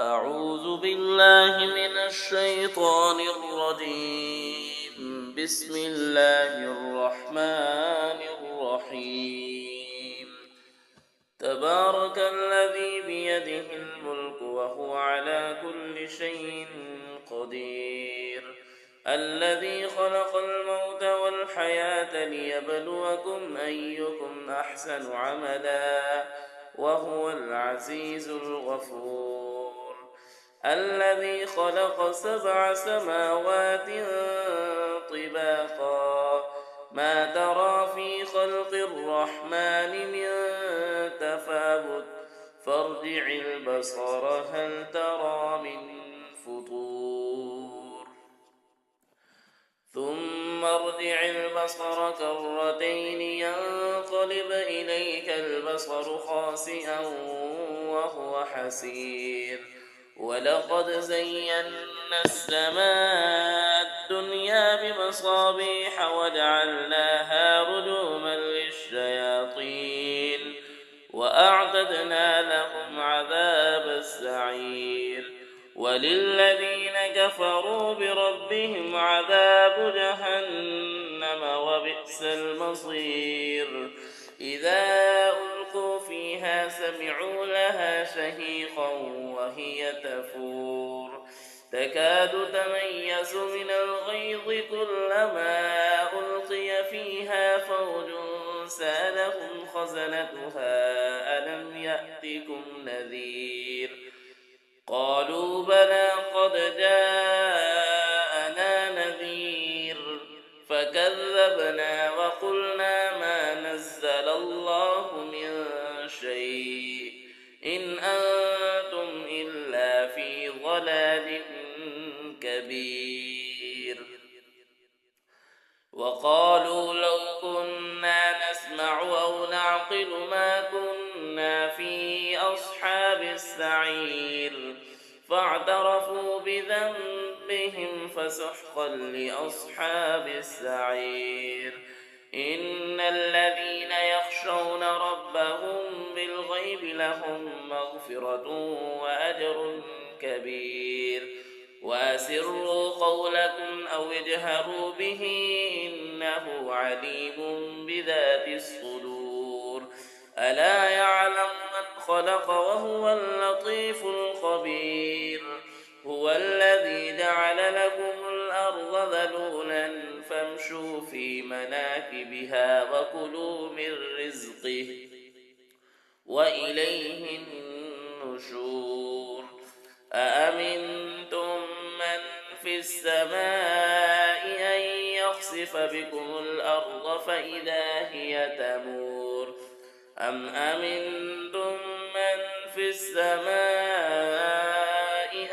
أعوذ بالله من الشيطان الرجيم. بسم الله الرحمن الرحيم. تبارك الذي بيده الملك وهو على كل شيء قدير. الذي خلق الموت والحياة ليبلوكم أيكم أحسن عملا وهو العزيز الغفور. الذي خلق 7 سماوات طباقا ما ترى في خلق الرحمن من تفاوت فارجع البصر هل ترى من فطور ثم ارجع البصر كرتين ينقلب إليك البصر خاسئا وهو حسير. ولقد زينا السماء الدنيا بمصابيح وجعلناها رجوما للشياطين وأعتدنا لهم عذاب السعير. وللذين كفروا بربهم عذاب جهنم وبئس المصير. إذا ألقوا فيها سمعوا لها شهيقا وهي تفور تكاد تميز من الغيظ كلما ألقي فيها فوج سألهم خزنتها ألم يأتكم نذير قالوا بلى قد جاءنا نذير فكذبنا وقلنا ما نزل الله من شيء إن أنتم إلا في ضلال كبير. وقالوا لو كنا نسمع أو نعقل ما كنا في أصحاب السعير فاعترفوا بذنبهم فسحقا لأصحاب السعير. إن الذين يخشون ربهم بالغيب لهم مغفرة وأجر كبير. وأسروا قولكم أو اجهروا به إنه عليم بذات الصدور. ألا يعلم من خلق وهو اللطيف الخبير. هو الذي جعل لكم الأرض ذلولا فامشوا في مناكبها وكلوا من رزقه وإليه النشور. أأمنتم من في السماء أن يخسف بكم الأرض فإذا هي تمور أم أمنتم من في السماء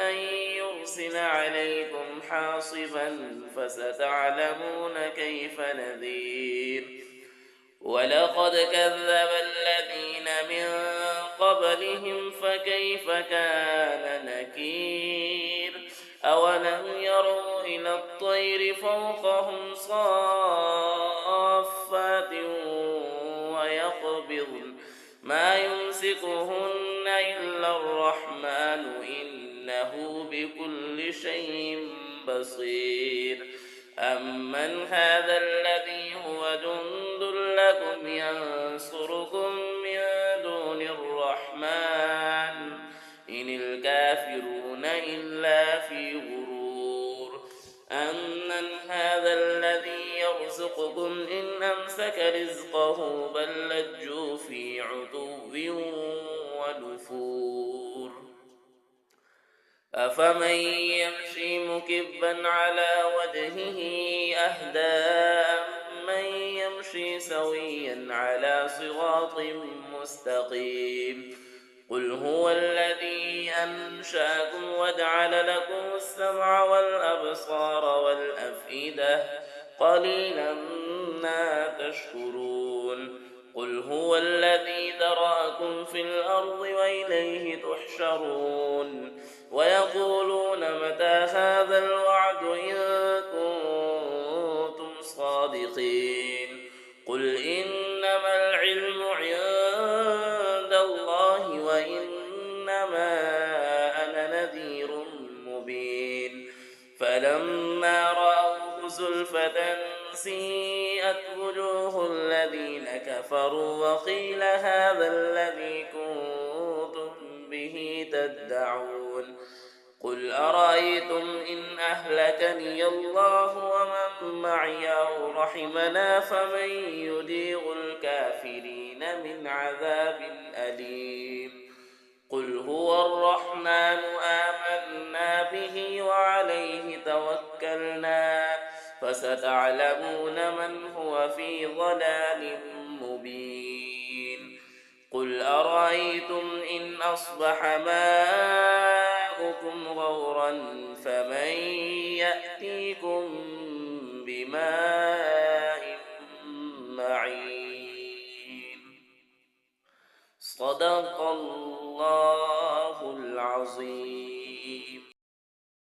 أن يرسل عليكم حاصبا فستعلمون كيف نذير. ولقد كذب الذين من قبلهم فكيف كان نكير. أولم يروا إلى الطير فوقهم صافات ويقبضن ما يمسكهن إلا الرحمن إنه بكل شيء بصير. أمن هذا الذي هو جند لكم ينصركم من دون الرحمن إن الكافرون إلا في غرور. أمن هذا الذي يرزقكم إن أمسك رزقه بل لجوا في عتو ونفور. أفمن يمشي مكبا على وجهه أهدى من يمشي سويا على صراط مستقيم. قل هو الذي أنشأكم وجعل لكم السمع والأبصار والأفئدة قليلا ما تشكرون. قل هو الذي ذرأكم في الأرض وإليه تحشرون. ويقولون متى هذا الوعد إن كنتم صادقين. قل إنما العلم عند الله وإنما أنا فلما رأوه زلفة سيئت وجوه الذين كفروا وقيل هذا الذي كنتم به تدعون قل أرأيتم إن أهلكني الله ومن معي أو رحمنا فمن يجير الكافرين من عذاب أليم قل هو الرحمن آمنا به وعليه توكلنا فستعلمون من هو في ضلال مبين قل أرأيتم إن أصبح ماؤكم غورا فمن يأتيكم بماء معين صدق الله العظيم.